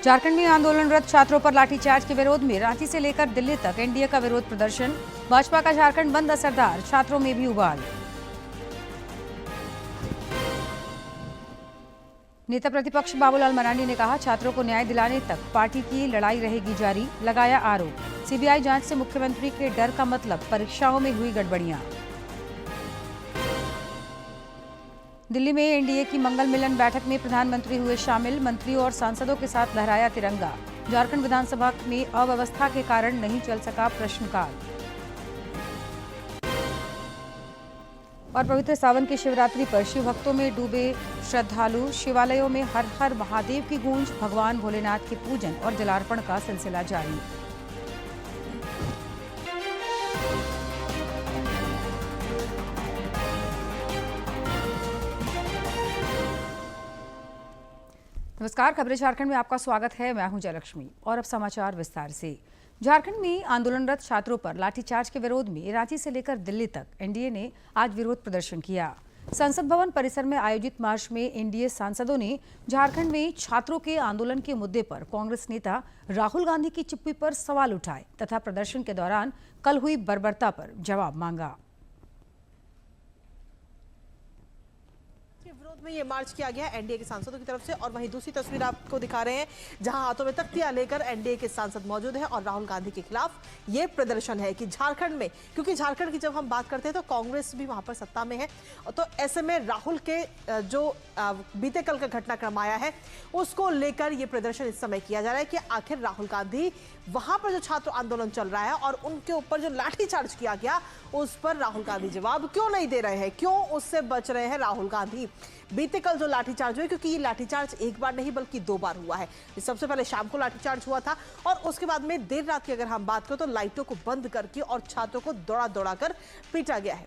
झारखंड में आंदोलनरत छात्रों पर लाठीचार्ज के विरोध में रांची से लेकर दिल्ली तक एनडीए का विरोध प्रदर्शन। भाजपा का झारखंड बंद असरदार, छात्रों में भी उबाल। नेता प्रतिपक्ष बाबूलाल मरांडी ने कहा, छात्रों को न्याय दिलाने तक पार्टी की लड़ाई रहेगी जारी। लगाया आरोप, सीबीआई जांच से मुख्यमंत्री के डर का मतलब परीक्षाओं में हुई गड़बड़ियां। दिल्ली में एनडीए की मंगल मिलन बैठक में प्रधानमंत्री हुए शामिल। मंत्रियों और सांसदों के साथ लहराया तिरंगा। झारखंड विधानसभा में अव्यवस्था के कारण नहीं चल सका प्रश्नकाल। और पवित्र सावन की शिवरात्रि पर शिव भक्तों में डूबे श्रद्धालु। शिवालयों में हर हर महादेव की गूंज। भगवान भोलेनाथ के पूजन और जलार्पण का सिलसिला जारी। नमस्कार, खबरें झारखंड में आपका स्वागत है। मैं हूं जयलक्ष्मी और अब समाचार विस्तार से। झारखंड में आंदोलनरत छात्रों पर लाठीचार्ज के विरोध में रांची से लेकर दिल्ली तक एनडीए ने आज विरोध प्रदर्शन किया। संसद भवन परिसर में आयोजित मार्च में एनडीए सांसदों ने झारखंड में छात्रों के आंदोलन के मुद्दे पर कांग्रेस नेता राहुल गांधी की चुप्पी पर सवाल उठाए तथा प्रदर्शन के दौरान कल हुई बर्बरता पर जवाब मांगा। विरोध में ये मार्च किया गया एनडीए के सांसदों की तरफ से, और वहीं दूसरी तस्वीर आपको दिखा रहे हैं जहां हाथों में तख्तियां लेकर एनडीए के सांसद मौजूद हैं और राहुल गांधी के खिलाफ ये प्रदर्शन है कि झारखंड में, क्योंकि झारखंड की जब हम बात करते हैं तो कांग्रेस भी वहां पर सत्ता में है, तो ऐसे में राहुल के जो बीते कल का घटनाक्रम आया है उसको लेकर ये प्रदर्शन इस समय किया जा रहा है कि आखिर राहुल गांधी वहां पर जो छात्र आंदोलन चल रहा है और उनके ऊपर जो लाठीचार्ज किया गया उस पर राहुल गांधी जवाब क्यों नहीं दे रहे हैं, क्यों उससे बच रहे हैं राहुल गांधी। बीते कल जो लाठीचार्ज हुआ, क्योंकि ये लाठीचार्ज एक बार नहीं बल्कि 2 बार हुआ है। सबसे पहले शाम को लाठीचार्ज हुआ था और उसके बाद में देर रात की अगर हम बात करें तो लाइटों को बंद करके और छात्रों को दौड़ा दौड़ा कर पीटा गया है।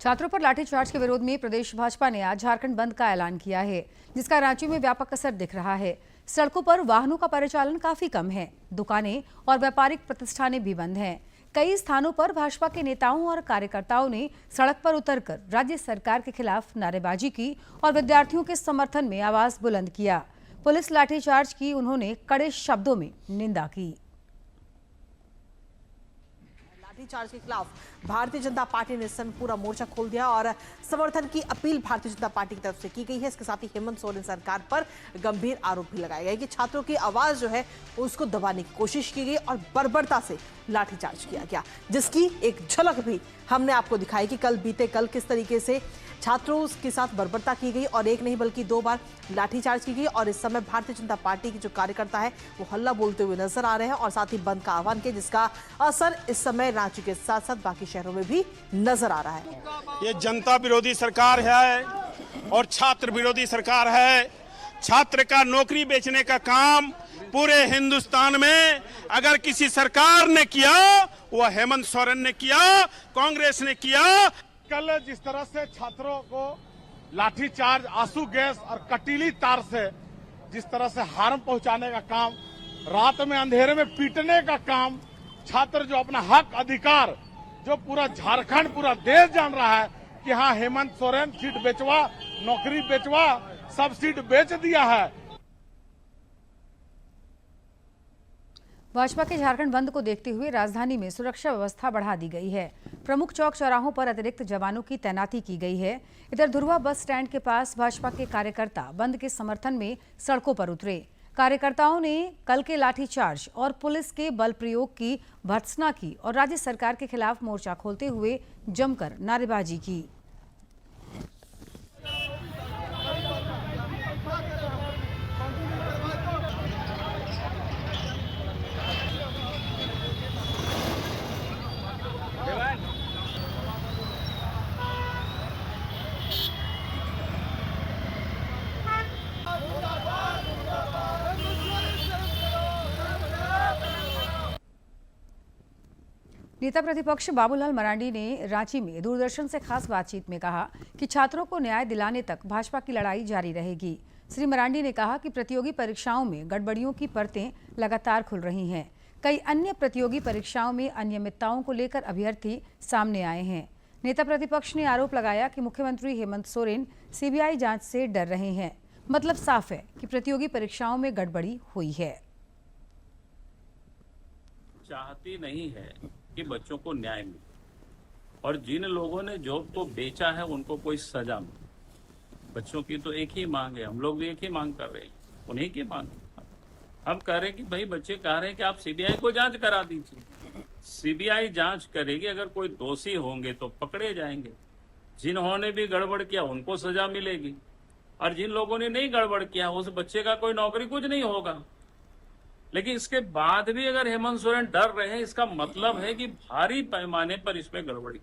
छात्रों पर लाठीचार्ज के विरोध में प्रदेश भाजपा ने आज झारखंड बंद का ऐलान किया है, जिसका रांची में व्यापक असर दिख रहा है। सड़कों पर वाहनों का परिचालन काफी कम है। दुकानें और व्यापारिक प्रतिष्ठानें भी बंद हैं। कई स्थानों पर भाजपा के नेताओं और कार्यकर्ताओं ने सड़क पर उतरकर राज्य सरकार के खिलाफ नारेबाजी की और विद्यार्थियों के समर्थन में आवाज बुलंद किया। पुलिस लाठीचार्ज की उन्होंने कड़े शब्दों में निंदा की। लाठीचार्ज के खिलाफ भारतीय जनता पार्टी ने इस समय पूरा मोर्चा खोल दिया और समर्थन की अपील भारतीय जनता पार्टी की तरफ से की गई है। इसके साथ ही हेमंत सोरेन सरकार पर गंभीर आरोप भी लगाए गए कि छात्रों की आवाज जो है उसको दबाने की कोशिश की गई और बर्बरता से लाठीचार्ज किया गया, जिसकी एक झलक भी हमने आपको दिखाई कि बीते कल किस तरीके से छात्रों के साथ बर्बरता की गई और एक नहीं बल्कि 2 बार लाठीचार्ज की गई। और इस समय भारतीय जनता पार्टी के जो कार्यकर्ता है वो हल्ला बोलते हुए नजर आ रहे हैं और साथ ही बंद का आह्वान किया, जिसका असर इस समय रांची के साथ साथ बाकी शहरों में भी नजर आ रहा है। ये जनता विरोधी सरकार है और छात्र विरोधी सरकार है। छात्र का नौकरी बेचने का काम पूरे हिंदुस्तान में अगर किसी सरकार ने किया, वह हेमंत सोरेन ने किया, कांग्रेस ने किया। कल जिस तरह से छात्रों को लाठीचार्ज, आंसू गैस और कटीली तार से जिस तरह से हार्म पहुंचाने का काम, रात में अंधेरे में पीटने का काम, छात्र जो अपना हक अधिकार, जो पूरा झारखंड पूरा देश जान रहा है कि हाँ हेमंत सोरेन सीट बेचवा, नौकरी बेचवा, सब सीट बेच दिया है। भाजपा के झारखंड बंद को देखते हुए राजधानी में सुरक्षा व्यवस्था बढ़ा दी गई है। प्रमुख चौक चौराहों पर अतिरिक्त जवानों की तैनाती की गई है। इधर धुरवा बस स्टैंड के पास भाजपा के कार्यकर्ता बंद के समर्थन में सड़कों पर उतरे। कार्यकर्ताओं ने कल के लाठीचार्ज और पुलिस के बल प्रयोग की भर्त्सना की और राज्य सरकार के खिलाफ मोर्चा खोलते हुए जमकर नारेबाजी की। नेता प्रतिपक्ष बाबूलाल मरांडी ने रांची में दूरदर्शन से खास बातचीत में कहा कि छात्रों को न्याय दिलाने तक भाजपा की लड़ाई जारी रहेगी। श्री मरांडी ने कहा कि प्रतियोगी परीक्षाओं में गड़बड़ियों की परतें लगातार खुल रही हैं। कई अन्य प्रतियोगी परीक्षाओं में अनियमितताओं को लेकर अभ्यर्थी सामने आए हैं। नेता प्रतिपक्ष ने आरोप लगाया कि मुख्यमंत्री हेमंत सोरेन सीबीआई जांच से डर रहे हैं। मतलब साफ है कि प्रतियोगी परीक्षाओं में गड़बड़ी हुई है। चाहती नहीं है कि बच्चों को न्याय मिले और जिन लोगों ने जॉब को बेचा है उनको कोई सजा मिले। बच्चों की तो एक ही मांग है, हम लोग भी एक ही मांग कर रहे हैं, उन्हीं की मांग। हम कह रहे हैं कि भाई बच्चे कह रहे हैं कि आप सीबीआई को जांच करा दीजिए। सीबीआई जांच करेगी, अगर कोई दोषी होंगे तो पकड़े जाएंगे, जिन्होंने भी गड़बड़ किया उनको सजा मिलेगी, और जिन लोगों ने नहीं गड़बड़ किया उस बच्चे का कोई नौकरी कुछ नहीं होगा। लेकिन इसके बाद भी अगर हेमंत सोरेन डर रहे हैं, इसका मतलब है कि भारी पैमाने पर इसमें गड़बड़ी।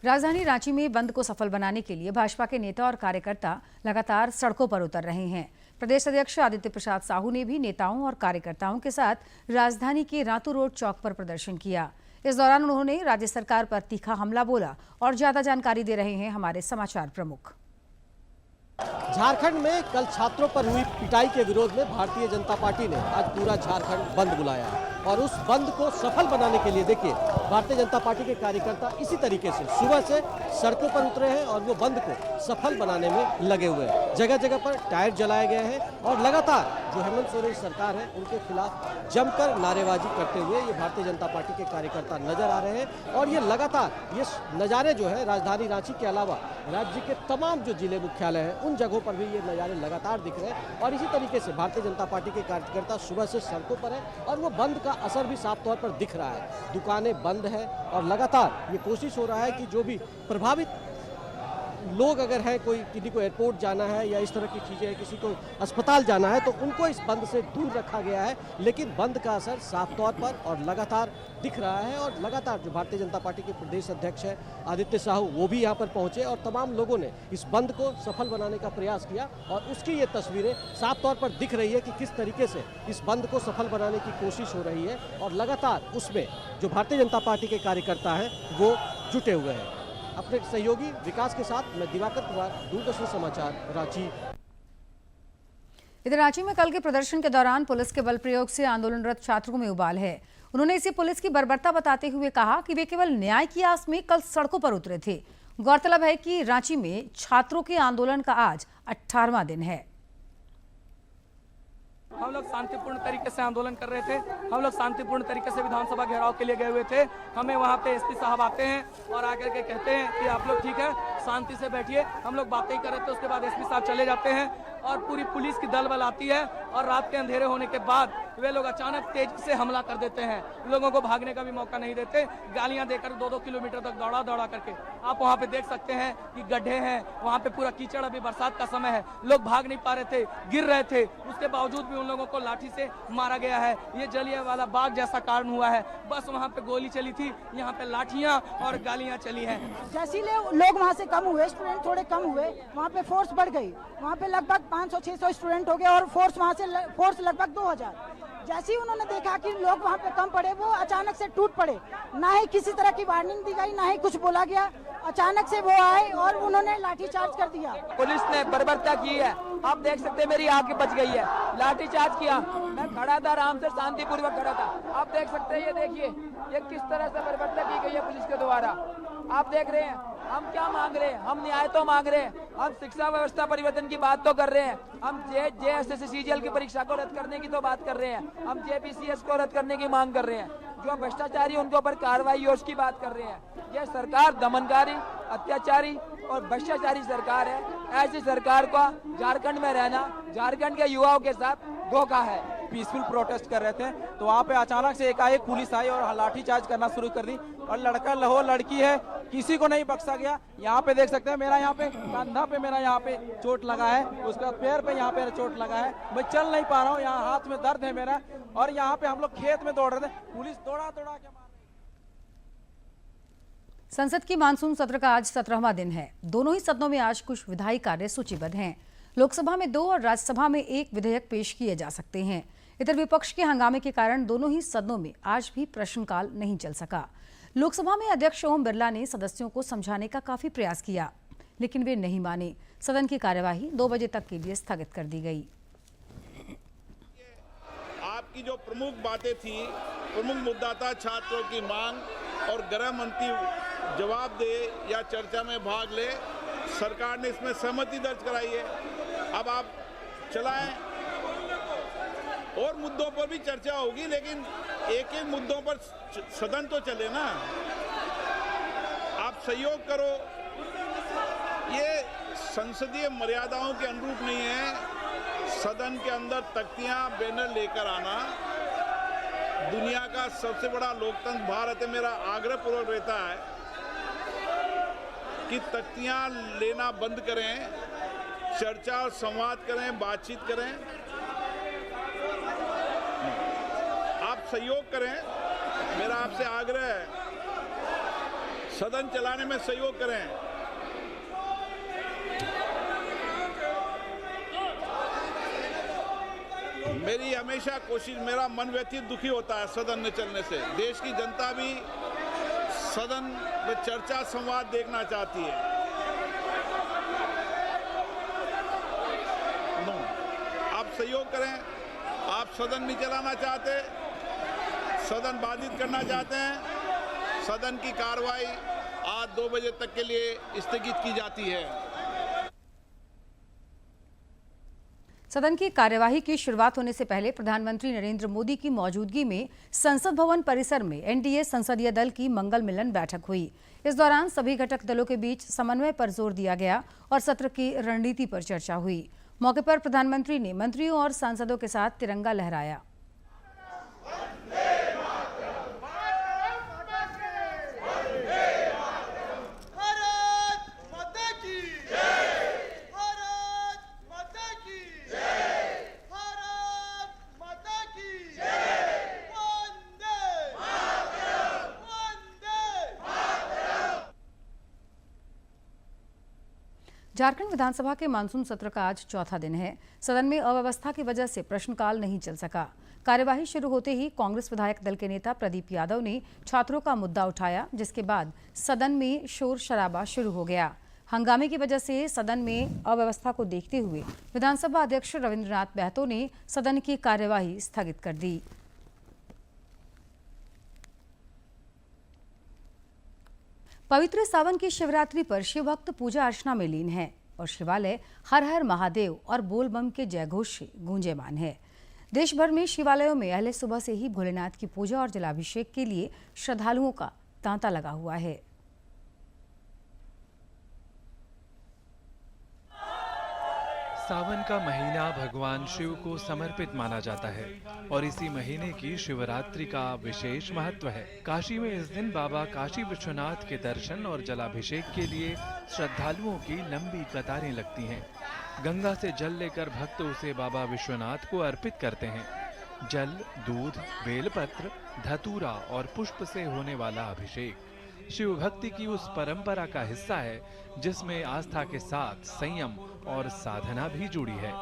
राजधानी रांची में बंद को सफल बनाने के लिए भाजपा के नेता और कार्यकर्ता लगातार सड़कों पर उतर रहे हैं। प्रदेश अध्यक्ष आदित्य प्रसाद साहू ने भी नेताओं और कार्यकर्ताओं के साथ राजधानी के रातू रोड चौक पर प्रदर्शन किया। इस दौरान उन्होंने राज्य सरकार पर तीखा हमला बोला और ज्यादा जानकारी दे रहे हैं हमारे समाचार प्रमुख। झारखंड में कल छात्रों पर हुई पिटाई के विरोध में भारतीय जनता पार्टी ने आज पूरा झारखंड बंद बुलाया और उस बंद को सफल बनाने के लिए देखिए भारतीय जनता पार्टी के कार्यकर्ता इसी तरीके से सुबह से सड़कों पर उतरे हैं और वो बंद को सफल बनाने में लगे हुए हैं। जगह जगह पर टायर जलाए गए हैं और लगातार जो हेमंत सोरेन सरकार है उनके खिलाफ जमकर नारेबाजी करते हुए ये भारतीय जनता पार्टी के कार्यकर्ता नजर आ रहे हैं। और ये लगातार ये नज़ारे जो है राजधानी रांची के अलावा राज्य के तमाम जो जिले मुख्यालय हैं उन जगहों पर भी ये नज़ारे लगातार दिख रहे हैं। और इसी तरीके से भारतीय जनता पार्टी के कार्यकर्ता सुबह से सड़कों पर हैं और वो बंद का असर भी साफ तौर पर दिख रहा है। दुकानें बंद है और लगातार ये कोशिश हो रहा है कि जो भी प्रभावित लोग अगर हैं, कोई किसी को एयरपोर्ट जाना है या इस तरह की चीज़ें, किसी को अस्पताल जाना है तो उनको इस बंद से दूर रखा गया है। लेकिन बंद का असर साफ तौर पर और लगातार दिख रहा है और लगातार जो भारतीय जनता पार्टी के प्रदेश अध्यक्ष है आदित्य साहू वो भी यहाँ पर पहुँचे और तमाम लोगों ने इस बंद को सफल बनाने का प्रयास किया। और उसकी ये तस्वीरें साफ तौर पर दिख रही है कि किस तरीके से इस बंद को सफल बनाने की कोशिश हो रही है और लगातार उसमें जो भारतीय जनता पार्टी के कार्यकर्ता हैं वो जुटे हुए हैं। अपने सहयोगी विकास के साथ मैं दिवाकर कुमार, दूरदर्शन समाचार, रांची। इधर रांची में कल के प्रदर्शन के दौरान पुलिस के बल प्रयोग से आंदोलनरत छात्रों में उबाल है। उन्होंने इसे पुलिस की बर्बरता बताते हुए कहा कि वे केवल न्याय की आस में कल सड़कों पर उतरे थे। गौरतलब है कि रांची में छात्रों के आंदोलन का आज 18वां दिन है। हम लोग शांतिपूर्ण तरीके से आंदोलन कर रहे थे। हम लोग शांतिपूर्ण तरीके से विधानसभा घेराव के लिए गए हुए थे। हमें वहाँ पे एसपी साहब आते हैं और आकर के कहते हैं कि आप लोग ठीक है, शांति से बैठिए। हम लोग बातें ही कर रहे थे, उसके बाद एसपी साहब चले जाते हैं और पूरी पुलिस की दल बल आती है और रात के अंधेरे होने के बाद वे लोग अचानक तेजी से हमला कर देते हैं। लोगों को भागने का भी मौका नहीं देते, गालियां देकर 2-2 किलोमीटर तक दौड़ा करके। आप वहाँ पे देख सकते हैं कि गड्ढे हैं, वहाँ पे पूरा कीचड़, अभी बरसात का समय है, लोग भाग नहीं पा रहे थे, गिर रहे थे। उसके बावजूद भी उन लोगों को लाठी से मारा गया है। ये जलियांवाला बाग जैसा कारण हुआ है। बस वहाँ पे गोली चली थी, यहाँ पे लाठियाँ और गालियाँ चली हैं। जैसे लोग वहाँ से कम हुए, स्टूडेंट थोड़े कम हुए, वहाँ पे फोर्स बढ़ गई। वहाँ पे लगभग 500-600 स्टूडेंट हो गए और फोर्स वहाँ से लगभग 2000। जैसे ही उन्होंने देखा कि लोग वहाँ पे कम पड़े, वो अचानक से टूट पड़े। ना ही किसी तरह की वार्निंग दी गई, ना ही कुछ बोला गया। अचानक से वो आए और उन्होंने लाठीचार्ज कर दिया। पुलिस ने बर्बरता की है, आप देख सकते हैं, मेरी आंखें बच गई है। लाठीचार्ज किया, मैं खड़ा था, आराम से शांतिपूर्वक खड़ा था। आप देख सकते हैं, ये देखिए ये किस तरह से बर्बरता की गई है पुलिस के द्वारा। आप देख रहे हैं, हम क्या मांग रहे हैं? हम न्याय तो मांग रहे हैं, हम शिक्षा व्यवस्था परिवर्तन की बात तो कर रहे हैं, हम JSS-CGL की परीक्षा को रद्द करने की तो बात कर रहे हैं, हम JPCS को रद्द करने की मांग कर रहे हैं, जो भ्रष्टाचारी उनके ऊपर कार्रवाई हो उसकी बात कर रहे हैं। यह सरकार दमनकारी, अत्याचारी और भ्रष्टाचारी सरकार है। ऐसी सरकार का झारखंड में रहना झारखंड के युवाओं के साथ धोखा है। पीसफुल प्रोटेस्ट कर रहे थे तो वहाँ पे अचानक से एकाएक पुलिस आई और लाठीचार्ज करना शुरू कर दी और लड़का हो लड़की है, किसी को नहीं बख्शा गया। यहाँ पे देख सकते हैं, मेरा यहाँ पे कंधा पे मेरा यहाँ पे चोट लगा है, उसका पैर पे यहाँ पे चोट लगा है, मैं चल नहीं पा रहा हूँ, यहाँ हाथ में दर्द है मेरा। और यहाँ पे हम लोग खेत में दौड़ रहे थे, पुलिस दौड़ा के मार। संसद की मानसून सत्र का आज 17वां दिन है। दोनों ही सदनों में आज कुछ विधायी कार्य सूचीबद्ध हैं। लोकसभा में 2 और राज्यसभा में 1 विधेयक पेश किए जा सकते हैं। इधर विपक्ष के हंगामे के कारण दोनों ही सदनों में आज भी प्रश्नकाल नहीं चल सका। लोकसभा में अध्यक्ष ओम बिरला ने सदस्यों को समझाने का काफी प्रयास किया, लेकिन वे नहीं माने। सदन की कार्यवाही 2 बजे तक के लिए स्थगित कर दी गई। आपकी जो प्रमुख बातें थी, प्रमुख मुद्दा था छात्रों की मांग, और गृह मंत्री जवाब दे या चर्चा में भाग ले। सरकार ने इसमें सहमति दर्ज कराई है। अब आप चलाएं, और मुद्दों पर भी चर्चा होगी, लेकिन एक एक मुद्दों पर सदन तो चले ना। आप सहयोग करो। ये संसदीय मर्यादाओं के अनुरूप नहीं है। सदन के अंदर तख्तियां बैनर लेकर आना। दुनिया का सबसे बड़ा लोकतंत्र भारत है। मेरा आग्रह पूर्वक रहता है कि तख्तियां लेना बंद करें, चर्चा और संवाद करें, बातचीत करें। आप सहयोग करें, मेरा आपसे आग्रह है, सदन चलाने में सहयोग करें। मेरी हमेशा कोशिश, मेरा मन व्यथित दुखी होता है सदन न चलने से। देश की जनता भी सदन में चर्चा संवाद देखना चाहती है। आप सहयोग करें। आप सदन नहीं चलाना चाहते, सदन बाधित करना चाहते हैं, सदन की कार्रवाई आज 2 बजे तक के लिए स्थगित की जाती है। सदन की कार्यवाही की शुरुआत होने से पहले प्रधानमंत्री नरेंद्र मोदी की मौजूदगी में संसद भवन परिसर में एनडीए संसदीय दल की मंगल मिलन बैठक हुई। इस दौरान सभी घटक दलों के बीच समन्वय पर जोर दिया गया और सत्र की रणनीति पर चर्चा हुई। मौके पर प्रधानमंत्री ने मंत्रियों और सांसदों के साथ तिरंगा लहराया। झारखंड विधानसभा के मानसून सत्र का आज चौथा दिन है। सदन में अव्यवस्था की वजह से प्रश्नकाल नहीं चल सका। कार्यवाही शुरू होते ही कांग्रेस विधायक दल के नेता प्रदीप यादव ने छात्रों का मुद्दा उठाया, जिसके बाद सदन में शोर शराबा शुरू हो गया। हंगामे की वजह से सदन में अव्यवस्था को देखते हुए विधानसभा अध्यक्ष रविंद्रनाथ महतो ने सदन की कार्यवाही स्थगित कर दी। पवित्र सावन की शिवरात्रि पर शिव भक्त पूजा अर्चना में लीन है और शिवालय हर हर महादेव और बोल बम के जयघोष से गूंजेमान है। देश भर में शिवालयों में अहले सुबह से ही भोलेनाथ की पूजा और जलाभिषेक के लिए श्रद्धालुओं का तांता लगा हुआ है। सावन का महीना भगवान शिव को समर्पित माना जाता है और इसी महीने की शिवरात्रि का विशेष महत्व है। काशी में इस दिन बाबा काशी विश्वनाथ के दर्शन और जलाभिषेक के लिए श्रद्धालुओं की लंबी कतारें लगती हैं। गंगा से जल लेकर भक्त उसे बाबा विश्वनाथ को अर्पित करते हैं। जल, दूध, बेलपत्र, धतूरा और पुष्प से होने वाला अभिषेक शिव भक्ति की उस परंपरा का हिस्सा है जिसमें आस्था के साथ संयम और साधना भी जुड़ी है।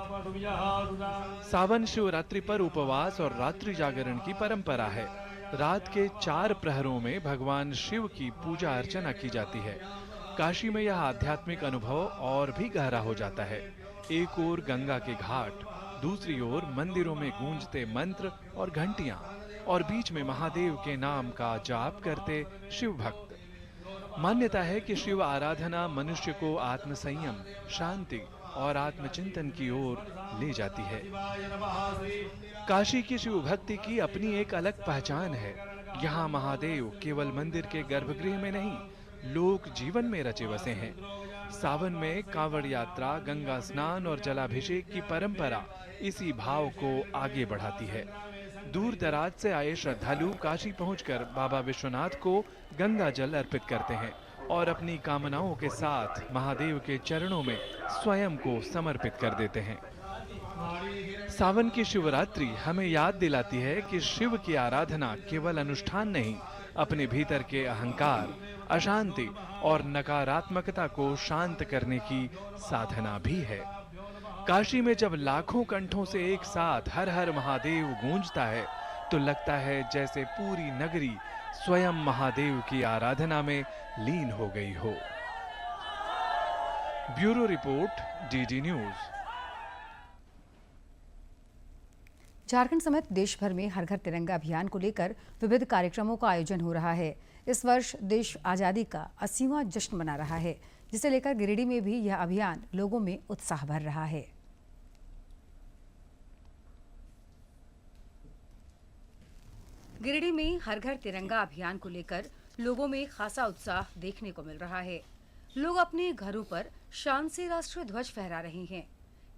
सावन शिवरात्रि पर उपवास और रात्रि जागरण की परंपरा है। रात के 4 प्रहरों में भगवान शिव की पूजा अर्चना की जाती है। काशी में यह आध्यात्मिक अनुभव और भी गहरा हो जाता है। एक ओर गंगा के घाट, दूसरी ओर मंदिरों में गूंजते मंत्र और घंटियां, और बीच में महादेव के नाम का जाप करते शिव भक्त। मान्यता है कि शिव आराधना मनुष्य को आत्मसंयम, शांति और आत्मचिंतन की ओर ले जाती है। काशी की शिव भक्ति की अपनी एक अलग पहचान है। यहाँ महादेव केवल मंदिर के गर्भगृह में नहीं, लोक जीवन में रचे बसे हैं। सावन में कांवड़ यात्रा, गंगा स्नान और जलाभिषेक की परंपरा इसी भाव को आगे बढ़ाती है। दूर दराज से आए श्रद्धालु काशी पहुंचकर बाबा विश्वनाथ को गंगा जल अर्पित करते हैं और अपनी कामनाओं के साथ महादेव के चरणों में स्वयं को समर्पित कर देते हैं। सावन की शिवरात्रि हमें याद दिलाती है कि शिव की आराधना केवल अनुष्ठान नहीं, अपने भीतर के अहंकार, अशांति और नकारात्मकता को शांत करने की साधना भी है। काशी में जब लाखों कंठों से एक साथ हर हर महादेव गूंजता है तो लगता है जैसे पूरी नगरी स्वयं महादेव की आराधना में लीन हो गई हो। Bureau report, DD news. Jharkhand समेत देश भर में हर घर तिरंगा अभियान को लेकर विविध कार्यक्रमों का आयोजन हो रहा है। इस वर्ष देश आज़ादी का 80वां जश्न मना रहा है, जिसे लेकर गिरिडीह में भी यह अभियान लोगों में उत्साह भर रहा है। गिरिडीह में हर घर तिरंगा अभियान को लेकर लोगों में खासा उत्साह देखने को मिल रहा है। लोग अपने घरों पर शान से राष्ट्रीय ध्वज फहरा रहे हैं।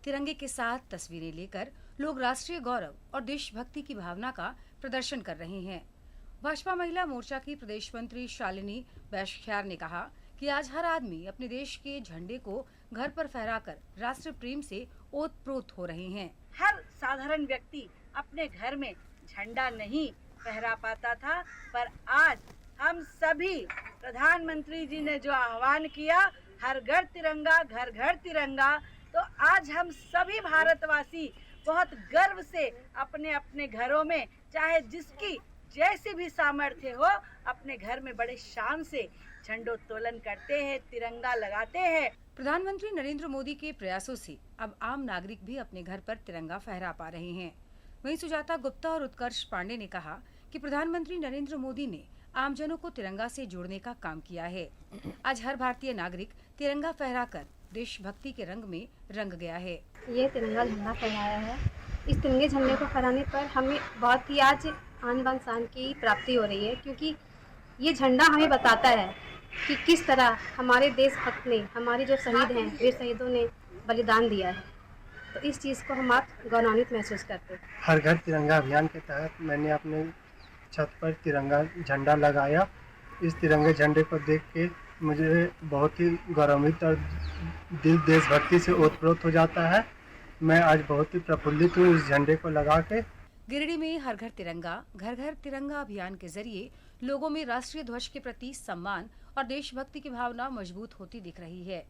तिरंगे के साथ तस्वीरें लेकर लोग राष्ट्रीय गौरव और देशभक्ति की भावना का प्रदर्शन कर रहे हैं। भाजपा महिला मोर्चा की प्रदेश मंत्री शालिनी बैशख्यार ने कहा कि आज हर आदमी अपने देश के झंडे को घर पर फहराकर राष्ट्र प्रेम से ओतप्रोत हो रहे हैं। हर साधारण व्यक्ति अपने घर में झंडा नहीं फहरा पाता था, पर आज हम सभी प्रधानमंत्री जी ने जो आह्वान किया, हर घर तिरंगा घर घर तिरंगा, तो आज हम सभी भारतवासी बहुत गर्व से अपने अपने घरों में, चाहे जिसकी जैसी भी सामर्थ्य हो, अपने घर में बड़े शान से झंडोत्तोलन करते हैं, तिरंगा लगाते हैं। प्रधानमंत्री नरेंद्र मोदी के प्रयासों से अब आम नागरिक भी अपने घर पर तिरंगा फहरा पा रहे हैं। वहीं सुजाता गुप्ता और उत्कर्ष पांडे ने कहा कि प्रधानमंत्री नरेंद्र मोदी ने आमजनों को तिरंगा से जोड़ने का काम किया है। आज हर भारतीय नागरिक तिरंगा फहराकर देशभक्ति के रंग में रंग गया है। ये तिरंगा झंडा फहराया है। इस तिरंगे झंडे को फहराने पर हमें बहुत ही आज आन बान शान की प्राप्ति हो रही है, क्योंकि ये झंडा हमें बताता है कि किस तरह हमारे देशभक्त ने, हमारे जो शहीद हैं, वीर शहीदों ने बलिदान दिया है। तो इस चीज़ को हम आज गौरवान्वित महसूस करते हैं। हर घर तिरंगा अभियान के तहत मैंने अपने छत पर तिरंगा झंडा लगाया। इस तिरंगे झंडे को देख के मुझे बहुत ही गौरवान्वित और दिल देशभक्ति से ओतप्रोत हो जाता है। मैं आज बहुत ही प्रफुल्लित हूँ इस झंडे को लगा के। गिरिडीह में हर घर तिरंगा अभियान के जरिए लोगों में राष्ट्रीय ध्वज के प्रति सम्मान और देशभक्ति की भावना मजबूत होती दिख रही है।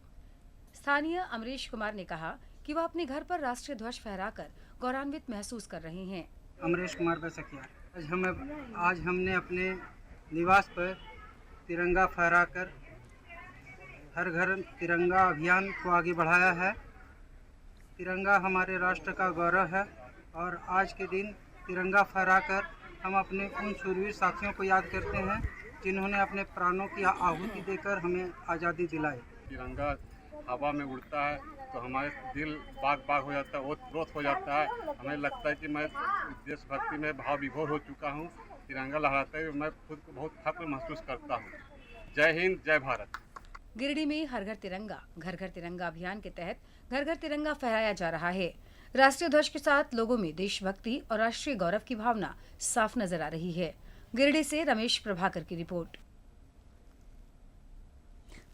स्थानीय अमरीश कुमार ने कहा कि वह अपने घर पर राष्ट्रीय ध्वज फहराकर गौरवान्वित महसूस कर रहे हैं। अमरीश कुमार बैशख्यार, आज हमने अपने निवास पर तिरंगा फहराकर हर घर तिरंगा अभियान को आगे बढ़ाया है। तिरंगा हमारे राष्ट्र का गौरव है और आज के दिन तिरंगा फहराकर हम अपने उन शूरवीर साथियों को याद करते हैं जिन्होंने अपने प्राणों की आहुति देकर हमें आज़ादी दिलाई। तिरंगा हवा में उड़ता है तो हमारे दिल बाग बाग हो जाता है, ओतप्रोत हो जाता है। हमें लगता है कि मैं देशभक्ति में भाव विभोर हो चुका हूँ। तिरंगा लहराते हुए मैं खुद को बहुत फख्र महसूस करता हूँ। जय हिंद, जय भारत। गिरिडीह में हर घर तिरंगा अभियान के तहत घर घर तिरंगा फहराया जा रहा है। राष्ट्रीय ध्वज के साथ लोगों में देशभक्ति और राष्ट्रीय गौरव की भावना साफ नजर आ रही है। गिरिडीह से रमेश प्रभाकर की रिपोर्ट।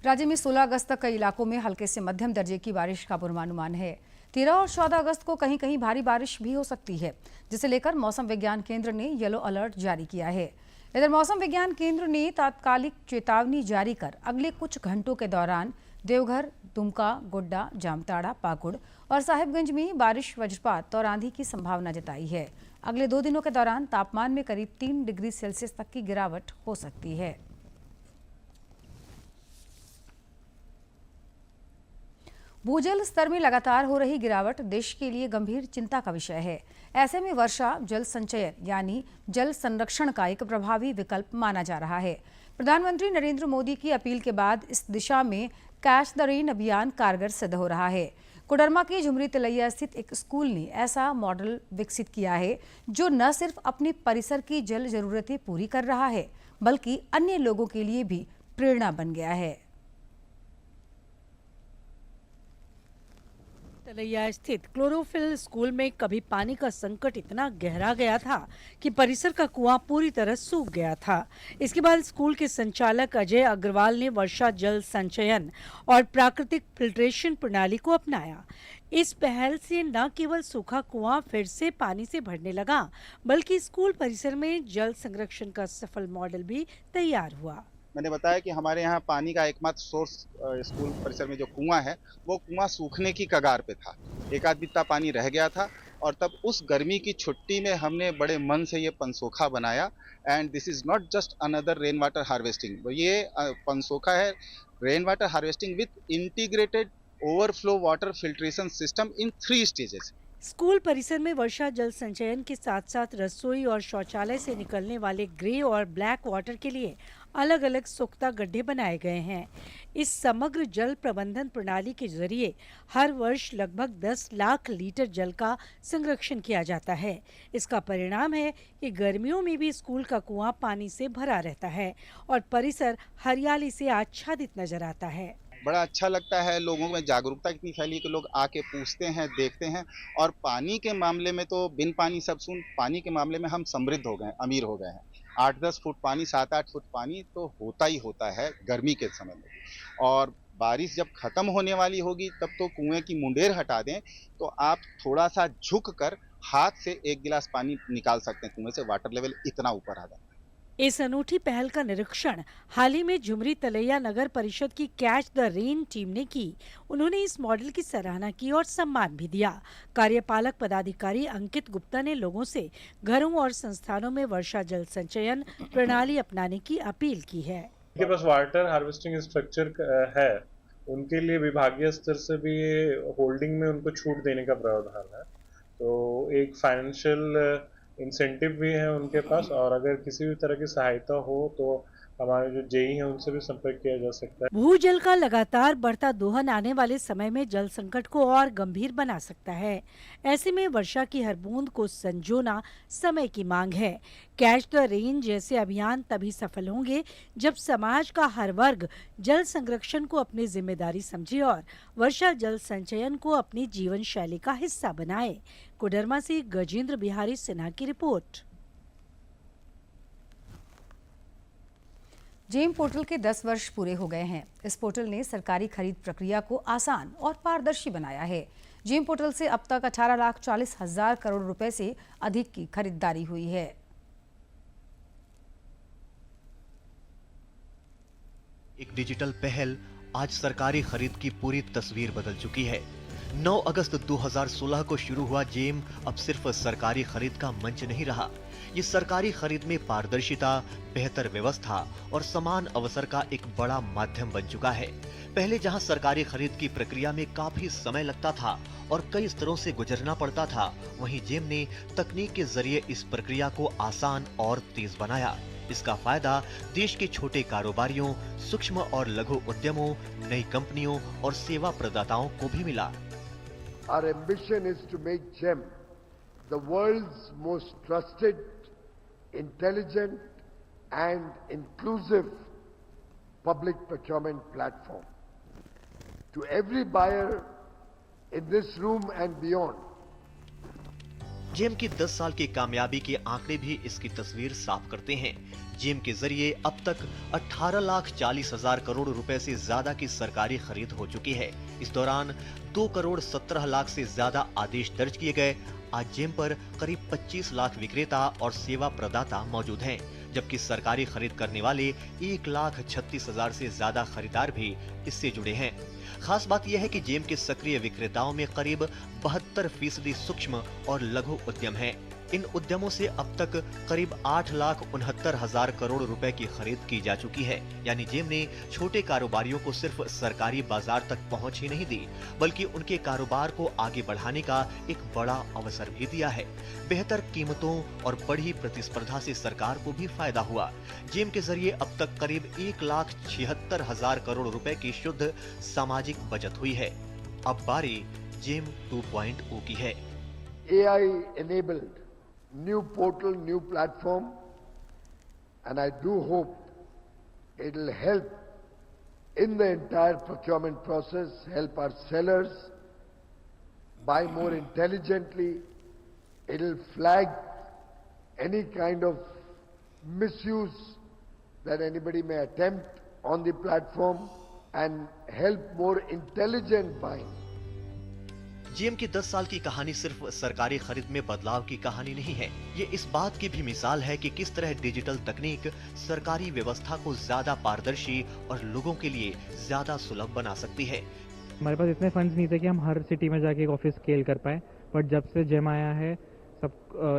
राज्य में 16 अगस्त तक कई इलाकों में हल्के से मध्यम दर्जे की बारिश का पूर्वानुमान है। 13 और 14 अगस्त को कहीं कहीं भारी बारिश भी हो सकती है, जिसे लेकर मौसम विज्ञान केंद्र ने येलो अलर्ट जारी किया है। इधर मौसम विज्ञान केंद्र ने तात्कालिक चेतावनी जारी कर अगले कुछ घंटों के दौरान देवघर, दुमका, गोड्डा, जामताड़ा, पाकुड़ और साहिबगंज में बारिश, वज्रपात और आंधी की संभावना जताई है। अगले 2 दिनों के दौरान तापमान में करीब 3 डिग्री सेल्सियस तक की गिरावट हो सकती है। भूजल स्तर में लगातार हो रही गिरावट देश के लिए गंभीर चिंता का विषय है। ऐसे में वर्षा जल संचयन यानी जल संरक्षण का एक प्रभावी विकल्प माना जा रहा है। प्रधानमंत्री नरेंद्र मोदी की अपील के बाद इस दिशा में कैच द रेन अभियान कारगर सिद्ध हो रहा है। कोडरमा के झुमरी तिलैया स्थित एक स्कूल ने ऐसा मॉडल विकसित किया है जो न सिर्फ अपने परिसर की जल जरूरतें पूरी कर रहा है, बल्कि अन्य लोगों के लिए भी प्रेरणा बन गया है। तिलैया स्थित क्लोरोफिल स्कूल में कभी पानी का संकट इतना गहरा गया था कि परिसर का कुआं पूरी तरह सूख गया था। इसके बाद स्कूल के संचालक अजय अग्रवाल ने वर्षा जल संचयन और प्राकृतिक फिल्ट्रेशन प्रणाली को अपनाया। इस पहल से न केवल सूखा कुआं फिर से पानी से भरने लगा, बल्कि स्कूल परिसर में जल संरक्षण का सफल मॉडल भी तैयार हुआ। मैंने बताया कि हमारे यहाँ पानी का एकमात्र सोर्स स्कूल परिसर में जो कुआं है, वो कुआं सूखने की कगार पे था। एक आध बित्ता पानी रह गया था और तब उस गर्मी की छुट्टी में हमने बड़े मन से ये पनसोखा बनाया। And this is not just another rain water harvesting, ये पनसोखा है rain water harvesting with integrated overflow water filtration system in 3 stages. School परिसर में वर्षा जल संचयन के साथ साथ रसोई और शौचालय से निकलने वाले ग्रे और ब्लैक वाटर के लिए अलग अलग सोख्ता गड्ढे बनाए गए हैं। इस समग्र जल प्रबंधन प्रणाली के जरिए हर वर्ष लगभग 10 लाख लीटर जल का संरक्षण किया जाता है। इसका परिणाम है कि गर्मियों में भी स्कूल का कुआं पानी से भरा रहता है और परिसर हरियाली से आच्छादित नजर आता है। बड़ा अच्छा लगता है, लोगों में जागरूकता इतनी फैली कि लोग आके पूछते हैं, देखते हैं। और पानी के मामले में तो बिन पानी सब सुन, पानी के मामले में हम समृद्ध हो गए, अमीर हो गए हैं। 8-10 फुट पानी, 7-8 फुट पानी तो होता ही होता है गर्मी के समय में। और बारिश जब खत्म होने वाली होगी तब तो कुएं की मुंडेर हटा दें तो आप थोड़ा सा झुक कर हाथ से 1 गिलास पानी निकाल सकते हैं कुएं से। वाटर लेवल इतना ऊपर आ जाता है। इस अनूठी पहल का निरीक्षण हाल ही में झुमरी तलैया नगर परिषद की कैच द रेन टीम ने की। उन्होंने इस मॉडल की सराहना की और सम्मान भी दिया। कार्यपालक पदाधिकारी अंकित गुप्ता ने लोगों से घरों और संस्थानों में वर्षा जल संचयन प्रणाली अपनाने की अपील की है। उनके पास वाटर हार्वेस्टिंग स्ट्रक्चर है, उनके लिए विभागीय स्तर से भी होल्डिंग में उनको छूट देने का प्रावधान है। तो एक फाइनेंशियल इंसेंटिव भी है उनके पास, और अगर किसी भी तरह की सहायता हो तो हमारे जो जेई हैं उनसे भी संपर्क किया जा सकता है। भूजल का लगातार बढ़ता दोहन आने वाले समय में जल संकट को और गंभीर बना सकता है। ऐसे में वर्षा की हर बूंद को संजोना समय की मांग है। कैच द रेन जैसे अभियान तभी सफल होंगे जब समाज का हर वर्ग जल संरक्षण को अपनी जिम्मेदारी समझे और वर्षा जल संचयन को अपनी जीवन शैली का हिस्सा बनाए। कोडरमा से गजेंद्र बिहारी सिन्हा की रिपोर्ट। जेम पोर्टल के 10 वर्ष पूरे हो गए हैं। इस पोर्टल ने सरकारी खरीद प्रक्रिया को आसान और पारदर्शी बनाया है। जेम पोर्टल से अब तक 18,40,000 करोड़ रुपए से अधिक की खरीदारी हुई है। एक डिजिटल पहल आज सरकारी खरीद की पूरी तस्वीर बदल चुकी है। 9 अगस्त 2016 को शुरू हुआ जेम अब सिर्फ सरकारी खरीद का मंच नहीं रहा। ये सरकारी खरीद में पारदर्शिता, बेहतर व्यवस्था और समान अवसर का एक बड़ा माध्यम बन चुका है। पहले जहां सरकारी खरीद की प्रक्रिया में काफी समय लगता था और कई स्तरों से गुजरना पड़ता था, वहीं जेम ने तकनीक के जरिए इस प्रक्रिया को आसान और तेज बनाया। इसका फायदा देश के छोटे कारोबारियों, सूक्ष्म और लघु उद्यमों, नई कंपनियों और सेवा प्रदाताओं को भी मिला। Our ambition is to make GEM the world's most trusted, intelligent and inclusive public procurement platform. To every buyer in this room and beyond, GeM की 10 साल की कामयाबी के आंकड़े भी इसकी तस्वीर साफ करते हैं। जेम के जरिए अब तक 18,40,000 करोड़ रुपए से ज्यादा की सरकारी खरीद हो चुकी है। इस दौरान 2,17 लाख से ज्यादा आदेश दर्ज किए गए। आज जेम पर करीब 25 लाख विक्रेता और सेवा प्रदाता मौजूद हैं, जबकि सरकारी खरीद करने वाले 1,36,000 से ज्यादा खरीदार भी इससे जुड़े हैं। खास बात यह है कि जेम के सक्रिय विक्रेताओं में करीब 72% सूक्ष्म और लघु उद्यम हैं। इन उद्यमों से अब तक करीब 8,69,000 करोड़ रुपए की खरीद की जा चुकी है। यानी जेम ने छोटे कारोबारियों को सिर्फ सरकारी बाजार तक पहुंच ही नहीं दी, बल्कि उनके कारोबार को आगे बढ़ाने का एक बड़ा अवसर भी दिया है। बेहतर कीमतों और बढ़ी प्रतिस्पर्धा से सरकार को भी फायदा हुआ। जेम के जरिए अब तक करीब 1,76,000 करोड़ रुपए की शुद्ध सामाजिक बचत हुई है। अब बारी जेम 2.0 की है। AI enabled new portal, new platform, and I do hope it'll help in the entire procurement process, help our sellers buy more intelligently. It'll flag any kind of misuse that anybody may attempt on the platform and help more intelligent buying. GeM की 10 साल की कहानी सिर्फ सरकारी खरीद में बदलाव की कहानी नहीं है। ये इस बात की भी मिसाल है कि किस तरह डिजिटल तकनीक सरकारी व्यवस्था को ज्यादा पारदर्शी और लोगों के लिए ज्यादा सुलभ बना सकती है। हमारे पास इतने फंड्स नहीं थे कि हम हर सिटी में जाके एक ऑफिस स्केल कर पाए, बट जब से जेम आया है सब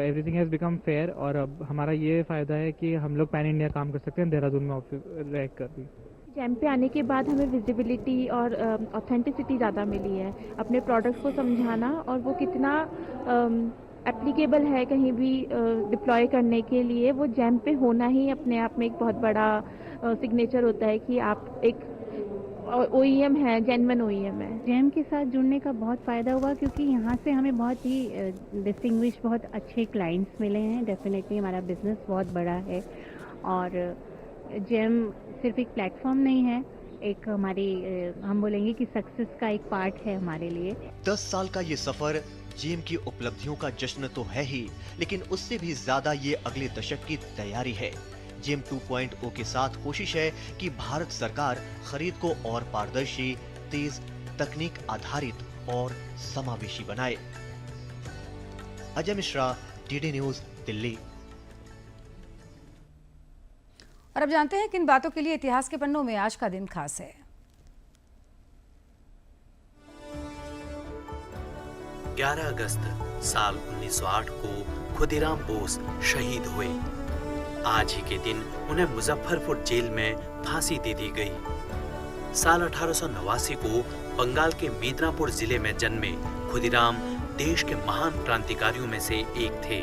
एवरीथिंग हैज बिकम फेयर, और अब हमारा ये फायदा है कि हम लोग पैन इंडिया काम कर सकते हैं देहरादून में ऑफिस रह कर भी। जेम पे आने के बाद हमें विजिबिलिटी और ऑथेंटिसिटी ज़्यादा मिली है। अपने प्रोडक्ट्स को समझाना और वो कितना एप्लीकेबल है कहीं भी डिप्लॉय करने के लिए, वो जैम पे होना ही अपने आप में एक बहुत बड़ा सिग्नेचर होता है कि आप एक OEM है, जेन्युइन OEM है। जैम के साथ जुड़ने का बहुत फ़ायदा हुआ क्योंकि यहाँ से हमें बहुत ही डिस्टिंग्विश, बहुत अच्छे क्लाइंट्स मिले हैं। डेफिनेटली हमारा बिजनेस बहुत बड़ा है और जैम सिर्फ एक प्लेटफॉर्म नहीं है, एक हमारी हम बोलेंगे कि सक्सेस का एक पार्ट है हमारे लिए। 10 साल का ये सफर जेम की उपलब्धियों का जश्न तो है ही, लेकिन उससे भी ज्यादा ये अगले दशक की तैयारी है। जेम 2.0 के साथ कोशिश है कि भारत सरकार खरीद को और पारदर्शी, तेज, तकनीक आधारित और समावेशी बनाए। Ajay Mishra, DD news, Delhi. और अब जानते हैं किन बातों के लिए इतिहास के पन्नों में आज का दिन खास है। 11 अगस्त साल 1908 को खुदीराम बोस शहीद हुए। आज ही के दिन उन्हें मुजफ्फरपुर जेल में फांसी दे दी गई। साल 1889 को बंगाल के मिदनापुर जिले में जन्मे खुदीराम देश के महान क्रांतिकारियों में से एक थे।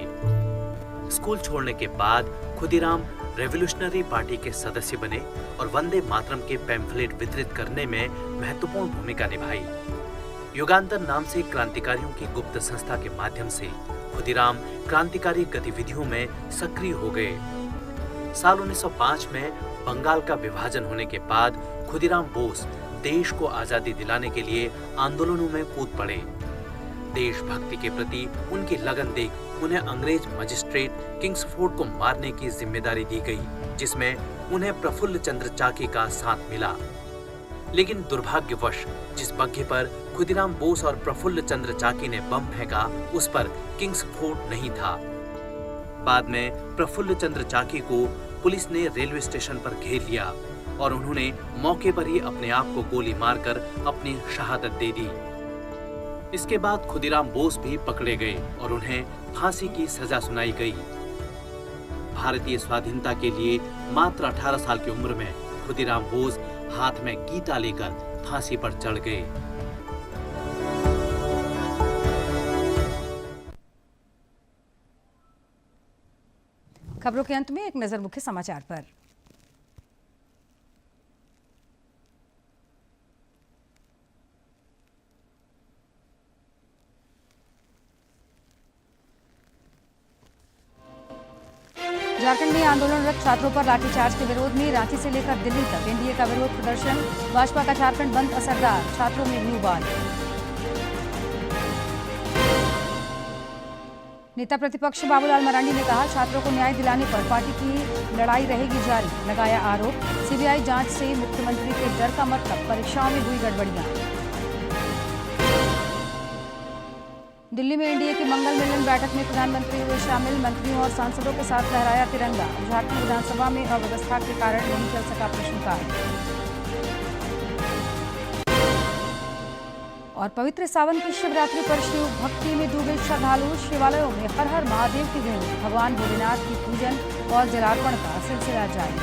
स्कूल छोड़ने के बाद खुदीराम रेवोल्यूशनरी पार्टी के सदस्य बने और वंदे मातरम के पैम्फलेट वितरित करने में महत्वपूर्ण भूमिका निभाई। युगांतर नाम से क्रांतिकारियों की गुप्त संस्था के माध्यम से खुदीराम क्रांतिकारी गतिविधियों में सक्रिय हो गए। साल 1905 में बंगाल का विभाजन होने के बाद खुदीराम बोस देश को आजादी दिलाने के लिए आंदोलनों में कूद पड़े। देशभक्ति के प्रति उनकी लगन देख उन्हें अंग्रेज मजिस्ट्रेट किंग्सफोर्ड को मारने की जिम्मेदारी दी गई, जिसमें उन्हें प्रफुल्ल चंद्र चाकी का साथ मिला। लेकिन दुर्भाग्यवश जिस बग्घे पर खुदीराम बोस और प्रफुल्ल चंद्र चाकी ने बम फेंका, उस पर किंग्सफोर्ड नहीं था। बाद में प्रफुल्ल चंद्र चाकी को पुलिस ने रेलवे स्टेशन पर घेर लिया और उन्होंने मौके पर ही अपने आप को गोली मारकर अपनी शहादत दे दी। इसके बाद खुदीराम बोस भी पकड़े गए और उन्हें फांसी की सजा सुनाई गई। भारतीय स्वाधीनता के लिए मात्र 18 साल की उम्र में खुदीराम बोस हाथ में गीता लेकर फांसी पर चढ़ गए। खबरों के अंत में एक नजर मुख्य समाचार पर। झारखंड में आंदोलनरत छात्रों पर लाठीचार्ज के विरोध में रांची से लेकर दिल्ली तक एनडीए का विरोध प्रदर्शन। भाजपा का झारखंड बंद असरदार, छात्रों में न्यू बॉल। नेता प्रतिपक्ष बाबूलाल मरांडी ने कहा, छात्रों को न्याय दिलाने पर पार्टी की लड़ाई रहेगी जारी। लगाया आरोप, सीबीआई जांच से मुख्यमंत्री के डर का मतलब परीक्षाओं में हुई गड़बड़ियां। दिल्ली में एनडीए की मंगल मिलन बैठक में प्रधानमंत्री हुए शामिल, मंत्रियों और सांसदों के साथ लहराया तिरंगा। झारखंड विधानसभा में अव्यवस्था के कारण नहीं चल सका प्रश्नकाल। और पवित्र सावन की शिवरात्रि पर शिव भक्ति में डूबे श्रद्धालु, शिवालयों में हर हर महादेव की गूंज। भगवान भोलेनाथ की पूजन और जलार्पण का सिलसिला जारी।